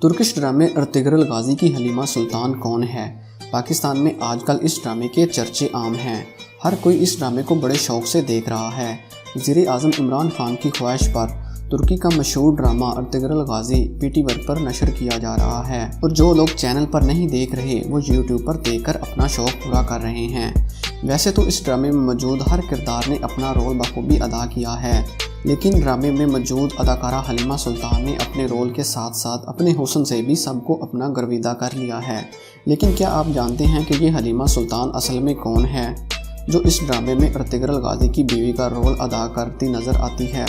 Turkish ڈرامے Ertugrul Ghazi کی حلیمہ سلطان کون ہے؟ پاکستان میں آج کل اس ڈرامے کے چرچے عام ہیں۔ ہر کوئی اس ڈرامے کو بڑے شوق سے دیکھ رہا ہے۔ وزیر اعظم عمران خان کی خواہش پر ترکی کا مشہور ڈرامہ ارطغرل غازی PTV پر نشر کیا جا رہا ہے، اور جو لوگ چینل پر نہیں دیکھ رہے وہ YouTube پر دیکھ کر اپنا شوق پورا کر رہے ہیں۔ ویسے تو اس ڈرامے میں موجود ہر کردار نے اپنا رول بخوبی ادا کیا ہے، لیکن ڈرامے میں موجود اداکارہ حلیمہ سلطان نے اپنے رول کے ساتھ ساتھ اپنے حسن سے بھی سب کو اپنا گرویدہ کر لیا ہے۔ لیکن کیا آپ جانتے ہیں کہ یہ حلیمہ سلطان اصل میں کون ہے، جو اس ڈرامے میں ارطغرل غازی کی بیوی کا رول ادا کرتی نظر آتی ہے؟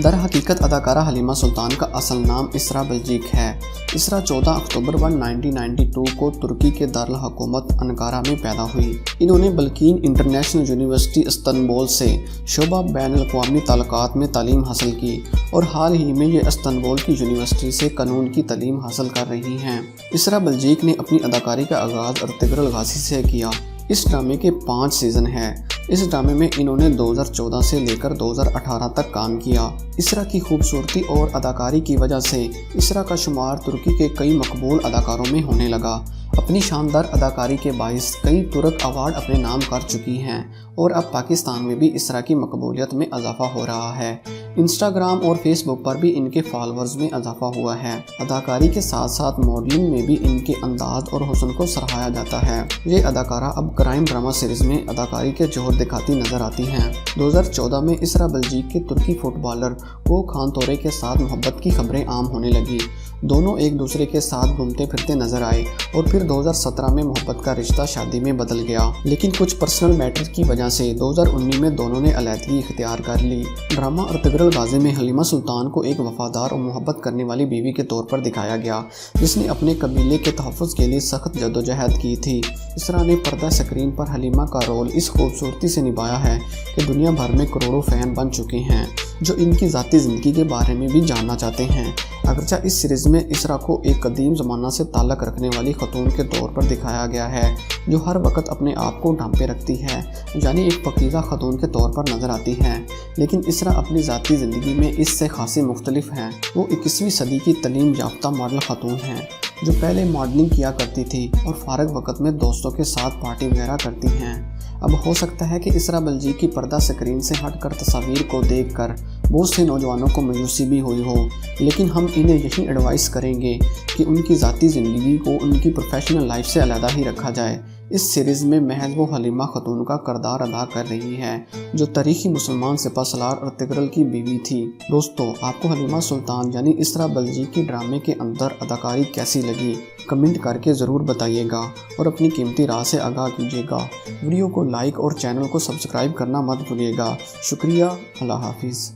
در حقیقت اداکارہ حلیمہ سلطان کا اصل نام اسرا بلجیک ہے۔ اسرا 14 اکتوبر 1992 کو ترکی کے دارالحکومت انقارہ میں پیدا ہوئی۔ انہوں نے بلقین انٹرنیشنل یونیورسٹی استنبول سے شعبہ بین الاقوامی تعلقات میں تعلیم حاصل کی، اور حال ہی میں یہ استنبول کی یونیورسٹی سے قانون کی تعلیم حاصل کر رہی ہیں۔ اسرا بلجیک نے اپنی اداکاری کا آغاز ارطغرل غازی سے کیا۔ اس ڈرامے کے 5 سیزن ہیں۔ اس ڈرامے میں انہوں نے 2014 سے لے کر 2018 تک کام کیا۔ اسرا کی خوبصورتی اور اداکاری کی وجہ سے اسرا کا شمار ترکی کے کئی مقبول اداکاروں میں ہونے لگا۔ اپنی شاندار اداکاری کے باعث کئی ترک ایوارڈ اپنے نام کر چکی ہیں، اور اب پاکستان میں بھی اسرا کی مقبولیت میں اضافہ ہو رہا ہے۔ انسٹاگرام اور فیس بک پر بھی ان کے فالورز میں اضافہ ہوا ہے۔ اداکاری کے ساتھ ساتھ ماڈلنگ میں بھی ان کے انداز اور حسن کو سراہا جاتا ہے۔ یہ اداکارہ اب کرائم ڈرامہ سیریز میں اداکاری کے جوہر دکھاتی نظر آتی ہیں۔ 2014 میں اسرا بلجیک کے ترکی فٹ بالر کو خان تورے کے ساتھ محبت کی خبریں عام ہونے لگی۔ دونوں ایک دوسرے کے ساتھ گھومتے پھرتے نظر آئے، اور پھر 2017 میں محبت کا رشتہ شادی میں بدل گیا۔ لیکن کچھ پرسنل میٹر کی وجہ سے 2019 میں دونوں نے علیحدگی اختیار کر لی۔ ڈرامہ ارطغرل غازی میں حلیمہ سلطان کو ایک وفادار اور محبت کرنے والی بیوی کے طور پر دکھایا گیا، جس نے اپنے قبیلے کے تحفظ کے لیے سخت جدوجہد کی تھی۔ اسرا نے پردہ سکرین پر حلیمہ کا رول اس خوبصورتی سے نبھایا ہے کہ دنیا بھر میں کروڑوں فین بن چکے ہیں، جو ان کی ذاتی زندگی کے بارے میں بھی جاننا چاہتے ہیں۔ اگرچہ اس سیریز میں اسرا کو ایک قدیم زمانہ سے تعلق رکھنے والی خاتون کے طور پر دکھایا گیا ہے، جو ہر وقت اپنے آپ کو ڈھانپے رکھتی ہے، یعنی ایک پاکیزہ خاتون کے طور پر نظر آتی ہے، لیکن اسرا اپنی ذاتی زندگی میں اس سے خاصی مختلف ہیں۔ وہ 21ویں صدی کی تعلیم یافتہ ماڈل خاتون ہیں، جو پہلے ماڈلنگ کیا کرتی تھی اور فارغ وقت میں دوستوں کے ساتھ پارٹی وغیرہ کرتی ہیں۔ اب ہو سکتا ہے کہ اسرا بلجیک کی پردہ سکرین سے ہٹ کر تصاویر کو دیکھ کر بہت سے نوجوانوں کو مایوسی بھی ہوئی ہو، لیکن ہم انہیں یہی ایڈوائز کریں گے کہ ان کی ذاتی زندگی کو ان کی پروفیشنل لائف سے علیحدہ ہی رکھا جائے۔ اس سیریز میں محض وہ حلیمہ خاتون کا کردار ادا کر رہی ہے جو تاریخی مسلمان سپہ سالار ارطغرل کی بیوی تھی۔ دوستو، آپ کو حلیمہ سلطان یعنی اسرا بلجیک کی ڈرامے کے اندر اداکاری کیسی لگی؟ کمنٹ کر کے ضرور بتائیے گا، اور اپنی قیمتی رائے سے آگاہ کیجیے گا۔ ویڈیو کو لائک اور چینل کو سبسکرائب کرنا مت بھولیے گا۔ شکریہ۔ اللہ حافظ۔